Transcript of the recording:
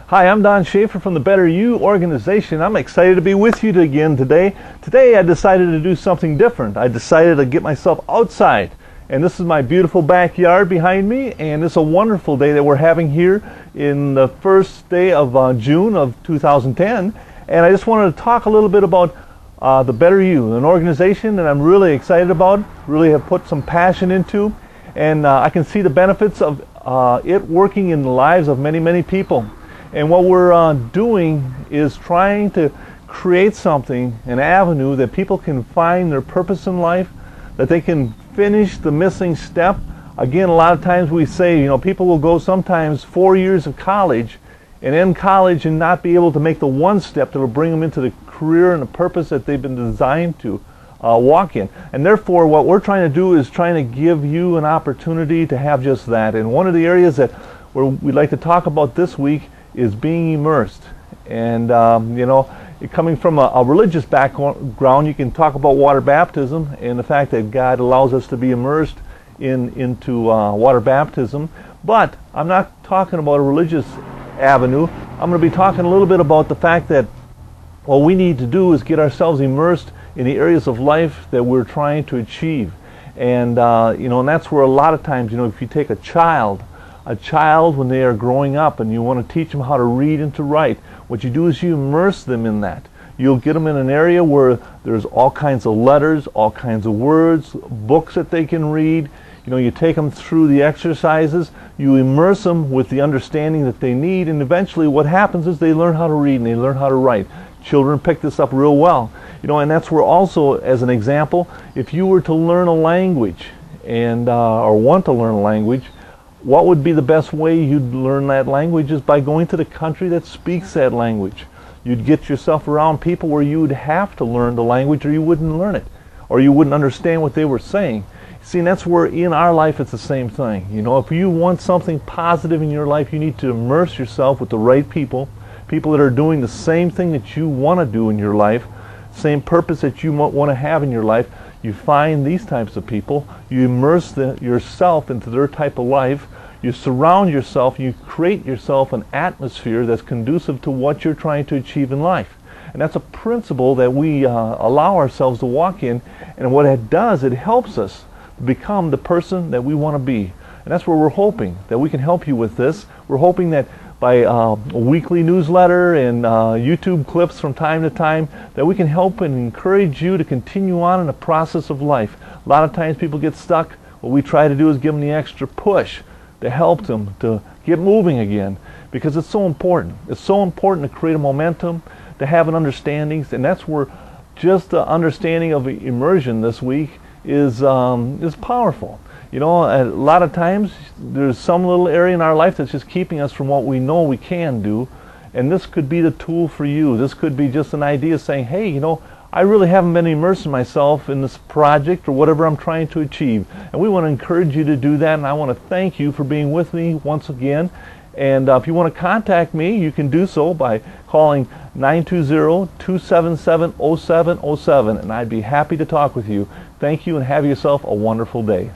Hi, I'm Don Schaefer from the Better You organization. I'm excited to be with you again today. Today I decided to do something different. I decided to get myself outside. And this is my beautiful backyard behind me, and it's a wonderful day that we're having here in the first day of June of 2010. And I just wanted to talk a little bit about the Better You, an organization that I'm really excited about, really have put some passion into, and I can see the benefits of it working in the lives of many, many people. And what we're doing is trying to create something, an avenue that people can find their purpose in life, that they can finish the missing step. Again, a lot of times we say, people will go sometimes 4 years of college and end college and not be able to make the one step that will bring them into the career and the purpose that they've been designed to walk in. And therefore, what we're trying to do is trying to give you an opportunity to have just that. And one of the areas that we'd like to talk about this week is being immersed. And coming from a religious background, you can talk about water baptism and the fact that God allows us to be immersed into water baptism. But I'm not talking about a religious avenue. I'm going to be talking a little bit about the fact that what we need to do is get ourselves immersed in the areas of life that we're trying to achieve. And and that's where a lot of times, if you take a child when they are growing up and you want to teach them how to read and to write, what you do is you immerse them in that. You'll get them in an area where there's all kinds of letters, all kinds of words, books that they can read. You take them through the exercises, you immerse them with the understanding that they need, and eventually what happens is they learn how to read and they learn how to write. Children pick this up real well. And that's where also, as an example, if you were to learn a language and or want to learn a language, what would be the best way you'd learn that language is by going to the country that speaks that language. You'd get yourself around people where you would have to learn the language or you wouldn't learn it, or you wouldn't understand what they were saying. See, and that's where in our life it's the same thing. If you want something positive in your life, you need to immerse yourself with the right people that are doing the same thing that you want to do in your life, same purpose that you want to have in your life. You find these types of people, you immerse yourself into their type of life, you surround yourself, you create yourself an atmosphere that's conducive to what you're trying to achieve in life. And that's a principle that we allow ourselves to walk in, and what it does, it helps us become the person that we want to be. And that's where we're hoping that we can help you with this. We're hoping that by a weekly newsletter and YouTube clips from time to time, that we can help and encourage you to continue on in the process of life. A lot of times people get stuck. What we try to do is give them the extra push to help them to get moving again, because it's so important. It's so important to create a momentum, to have an understanding, and that's where just the understanding of immersion this week is powerful. A lot of times there's some little area in our life that's just keeping us from what we know we can do, and this could be the tool for you. This could be just an idea saying, hey, I really haven't been immersing myself in this project or whatever I'm trying to achieve. And we want to encourage you to do that, and I want to thank you for being with me once again. And if you want to contact me, you can do so by calling 920-277-0707, and I'd be happy to talk with you. Thank you, and have yourself a wonderful day.